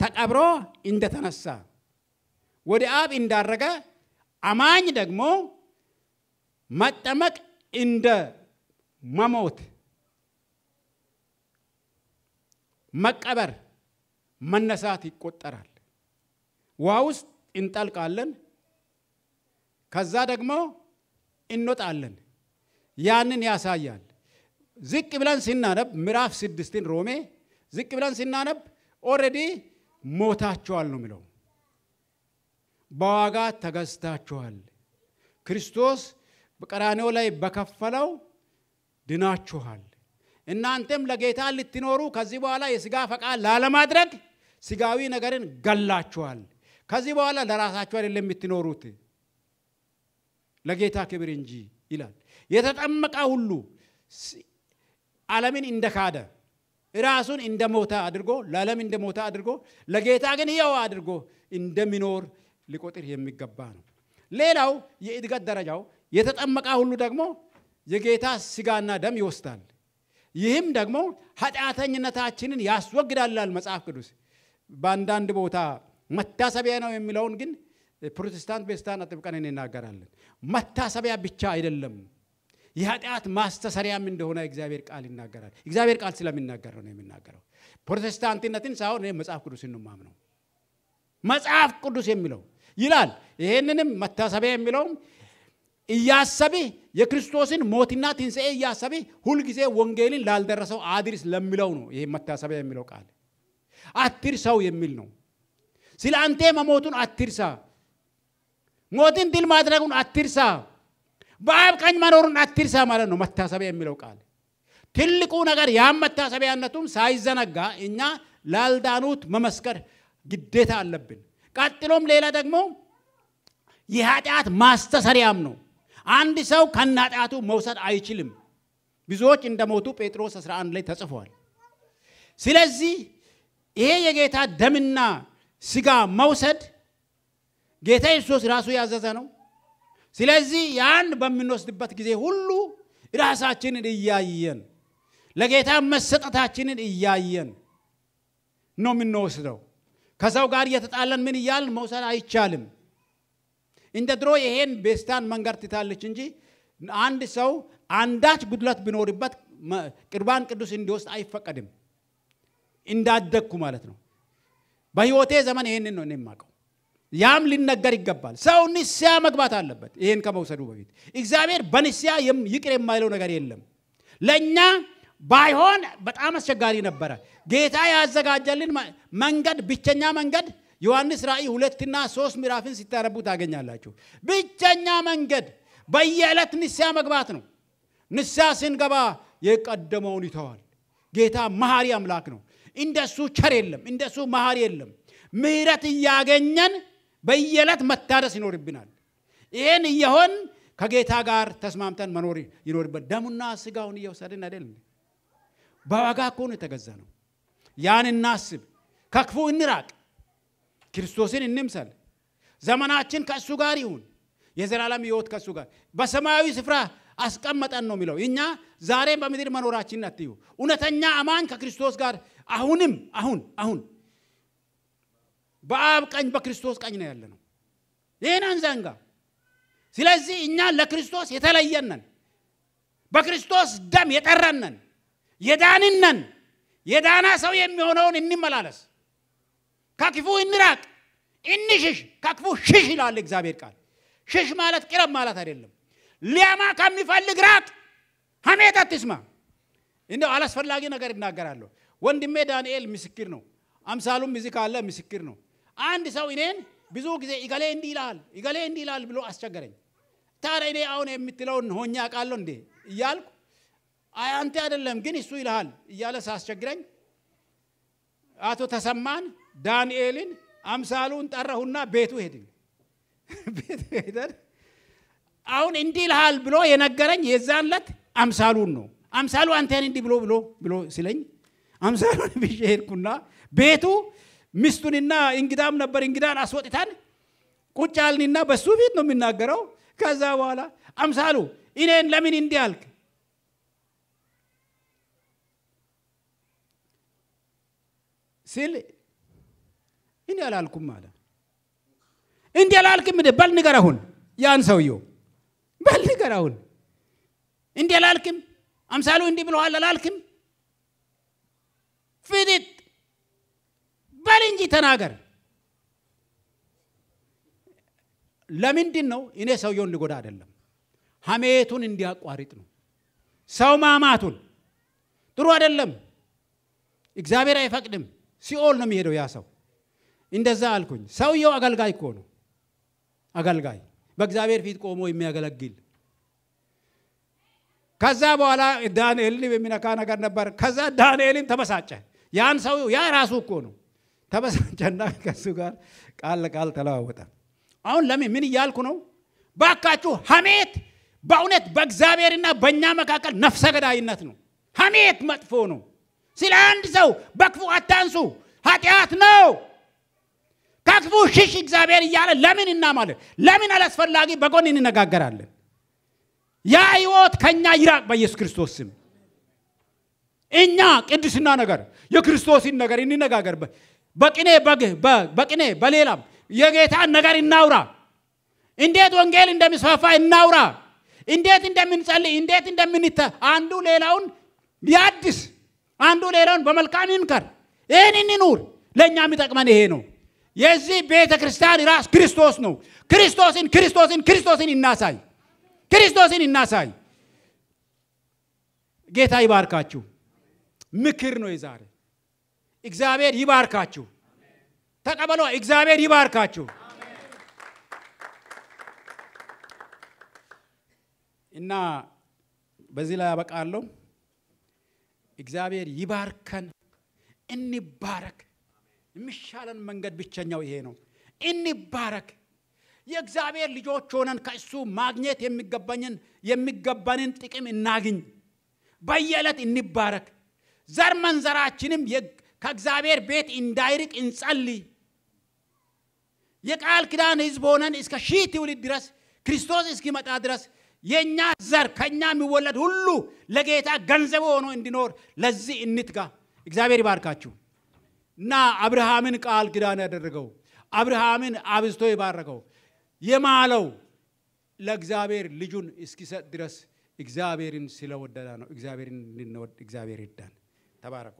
ተቀብሮ እንደተነሳ ወደ አብ እንዳረገ አማኝ ደግሞ መጠመቅ እንደ መሞት፣ መቀበር፣ መነሳት ይቆጠራል። ውሃ ውስጥ እንጠልቃለን፣ ከዛ ደግሞ እንወጣለን። ያንን ያሳያል። ዝቅ ብለን ስናነብ ምዕራፍ 6 ሮሜ ዝቅ ብለን ስናነብ ኦሬዲ ሞታችኋል ነው የሚለው። በዋጋ ተገዝታችኋል። ክርስቶስ በቀራንዮ ላይ በከፈለው ድናችኋል እናንተም ለጌታ ልትኖሩ ከዚህ በኋላ የሥጋ ፈቃድ ላለማድረግ ሥጋዊ ነገርን ገላችኋል ከዚህ በኋላ ለራሳችሁ አይደለም የምትኖሩት ለጌታ ክብር እንጂ ይላል የተጠመቀ ሁሉ ዓለምን እንደካደ ራሱን እንደሞተ አድርጎ ለዓለም እንደሞተ አድርጎ ለጌታ ግን ሕያው አድርጎ እንደሚኖር ሊቆጥር የሚገባ ነው ሌላው የእድገት ደረጃው የተጠመቀ ሁሉ ደግሞ የጌታ ሥጋና ደም ይወስዳል ይህም ደግሞ ኃጢአተኝነታችንን ያስወግዳል መጽሐፍ ቅዱስ በአንዳንድ ቦታ መታሰቢያ ነው የሚለውን ግን ፕሮቴስታንት ቤስታን አጥብቀን እንናገራለን መታሰቢያ ብቻ አይደለም የኃጢአት ማስተሰሪያም እንደሆነ እግዚአብሔር ቃል ይናገራል እግዚአብሔር ቃል ስለሚናገር ነው የሚናገረው ፕሮቴስታንትነትን ሳይሆን መጽሐፍ ቅዱስን ነው ማምነው መጽሐፍ ቅዱስ የሚለው ይላል ይሄንንም መታሰቢያ የሚለው ኢያሰብህ የክርስቶስን ሞትና ትንሣኤ ኢያሰብህ ሁሉ ጊዜ ወንጌልን ላልደረሰው አድርስ ለሚለው ነው ይሄ መታሰቢያ የሚለው ቃል አትርሳው የሚል ነው ስለ አንተ መሞቱን አትርሳ ሞትን ድል ማድረጉን አትርሳ በአብ ቀኝ መኖሩን አትርሳ ማለት ነው መታሰቢያ የሚለው ቃል ትልቁ ነገር ያ መታሰቢያነቱም ሳይዘነጋ እኛ ላልዳኑት መመስከር ግዴታ አለብን ቀጥሎም ሌላ ደግሞ የኃጢአት ማስተሰሪያም ነው አንድ ሰው ከናጣቱ መውሰድ አይችልም ብዙዎች እንደሞቱ ጴጥሮስ 11 ላይ ተጽፏል ስለዚህ ይሄ የጌታ ደምና ሥጋ መውሰድ ጌታ ኢየሱስ ራሱ ያዘዘ ነው ስለዚህ ያን በሚንወስድበት ጊዜ ሁሉ ራሳችንን እያየን ለጌታ መሰጠታችንን እያየን ነው የምንወስደው ከሰው ጋር እየተጣለን ምን ይያል መውሰድ አይቻልም እንደ ድሮ ይሄን ቤስታን መንገር ትታለች እንጂ አንድ ሰው አንዳች ጉድለት ቢኖርበት ቁርባን ቅዱስ እንዲወስድ አይፈቀድም እንዳደኩ ማለት ነው በህይወቴ ዘመን ይሄንን ነው የማቀው ያም ሊነገር ይገባል ሰው ንስያ መግባት አለበት ይሄን ከመውሰዱ በፊት እግዚአብሔር በንስያ ይቅር የማይለው ነገር የለም ለኛ ባይሆን በጣም አስቸጋሪ ነበር ጌታ ያዘጋጀልን መንገድ ብቸኛ መንገድ ዮሐንስ ራእይ 2 እና 3 ምዕራፍን ሲታረቡ ታገኛላችሁ ብቸኛ መንገድ በየዕለት ንስያ መግባት ነው ንስያ ስንገባ የቀደመውን ይተዋል ጌታ መሐሪ አምላክ ነው እንደሱ ቸር የለም እንደሱ መሐሪ የለም ምህረት ያገኘን በየዕለት መታደስ ይኖርብናል ይሄን ይሆን ከጌታ ጋር ተስማምተን መኖር ይኖርበት ደሙና ሥጋውን እየወሰድን አይደል በዋጋ እኮ ነው የተገዛነው ያን እናስብ ከክፉ እንራቅ ክርስቶስን እንምሰል ዘመናችን ከእሱ ጋር ይሁን የዘላለም ሕይወት ከእሱ ጋር በሰማያዊ ስፍራ አስቀመጠን ነው የሚለው እኛ ዛሬ በምድር መኖራችን አትዩ እውነተኛ አማኝ ከክርስቶስ ጋር አሁን በአብ ቀኝ በክርስቶስ ቀኝ ነው ያለነው ይሄን አንዛንጋ ስለዚህ እኛ ለክርስቶስ የተለየነን በክርስቶስ ደም የጠራነን የዳንነን የዳና ሰው የሚሆነውን እንመላለስ ከክፉ እንራቅ እንሽሽ ከክፉ ሽሽ ይላል እግዚአብሔር ቃል ሽሽ ማለት ቅረብ ማለት አይደለም ሊያማ ከሚፈልግ ራቅ ሐሜት አትስማ እንደው አላስፈላጊ ነገር እናገራለሁ ወንድሜ ዳንኤል ምስክር ነው አምሳሉም እዚህ ካለ ምስክር ነው አንድ ሰው እኔን ብዙ ጊዜ ይገሌ እንዲላል ብሎ አስቸገረኝ ታዲያ እኔ አሁን የምትለውን ሆኛ ቃለው እንዴ እያልኩ አንተ አይደለም ግን እሱ ይልሃል እያለ ሳስቸግረኝ አቶ ተሰማን ዳንኤልን አምሳሉን ጠራሁና ቤቱ ሄደን አሁን እንዲልሃል ብሎ የነገረኝ የዛንለት አምሳሉን ነው አምሳሉ አንተን እንዲ ብሎ ሲለኝ አምሳሉን ቢሄድኩና ቤቱ ሚስቱንና እንግዳም ነበር እንግዳን አስወጥታን ቁጫልንና በሱ ፊት ነው የሚናገረው ከዛ በኋላ አምሳሉ እኔን ለምን እንዲ አልክ ሲል እንዲ አላልኩም ማለት እንዲ አላልክም በል ንገረውን ያን ሰውየው በል ንገረውን እንዲ አላልክም አምሳሉ እንዲ ብለዋል አላልክም ፍዲት በል እንጂ ተናገር ለምንድን ነው እኔ ሰውየውን ልጎዳ አይደለም ሐሜቱን እንዲያቋርጥ ነው ሰው ማማቱን ጥሩ አይደለም እግዚአብሔር አይፈቅድም ሲኦል ነው የሚሄደው ያ ሰው እንደዛ አልኩኝ ሰውየው አገልጋይ እኮ ነው አገልጋይ በእግዚአብሔር ፊት ቆሞ የሚያገለግል ከዛ በኋላ ዳንኤልን የሚነካ ነገር ነበር ከዛ ዳንኤልን ተበሳጨ ያን ሰው ያ ራሱ እኮ ነው ተበሳጨና ከሱ ጋር ቃል ለቃል ተለዋወጠ አሁን ለምን ምን ይያልኩ ነው ባካችሁ ሐሜት በእውነት በእግዚአብሔርና በእኛ መካከል ነፍሰ ገዳይነት ነው ሐሜት መጥፎ ነው ስለ አንድ ሰው በክፉ አታንሱ ኃጢአት ነው ከክፉ ሽሽ እግዚአብሔር ይያለ ለምን እናማለን ለምን አላስፈላጊ በጎን እንነጋገራለን ያ ህይወት ከኛ ይራቅ በኢየሱስ ክርስቶስ ስም እኛ ቅድስና ነገር የክርስቶስን ነገር እንነጋገር በቅኔ በሌላም የጌታን ነገር እናውራ እንዴት ወንጌል እንደሚስፋፋ እናውራ እንዴት እንደምንጸልይ እንዴት እንደምንተ አንዱ ሌላውን ቢያድስ አንዱ ሌላውን በመልካም ይንከር ይሄንን ኑር ለኛ የሚጠቅመን ይሄ ነው የዚህ ቤተክርስቲያን ራስ ክርስቶስ ነው ክርስቶስን እናሳይ ጌታ ይባርካችሁ ምክር ነው የዛሬ እግዚአብሔር ይባርካችሁ ተቀበሉ እግዚአብሔር ይባርካችሁ እና በዚህ ላይ አበቃለሁ እግዚአብሔር ይባርከን እንባረክ የሚሻለን መንገድ ብቻኛው ይሄ ነው እንባረክ የእግዚአብሔር ልጆች ሆነን ከእሱ ማግኘት የሚገባንን ጥቅም እናግኝ በየዕለት እንባረክ ዘር መንዘራችንም ከእግዚአብሔር ቤት እንዳይርቅ እንጸልይ የቃል ኪዳን ሕዝብ ሆነን እስከ ሺህ ትውልድ ድረስ ክርስቶስ እስኪመጣ ድረስ የኛ ዘር ከኛ የሚወለድ ሁሉ ለጌታ ገንዘብ ሆኖ እንዲኖር ለዚህ እንትጋ እግዚአብሔር ይባርካችሁ እና አብርሃምን ቃል ኪዳን ያደረገው አብርሃምን አብዝቶ ይባረከው የማለው ለእግዚአብሔር ልጁን እስኪሰጥ ድረስ እግዚአብሔርን ስለወደደ ነው እግዚአብሔርን እንድንወድ እግዚአብሔር ይርዳን ተባረኩ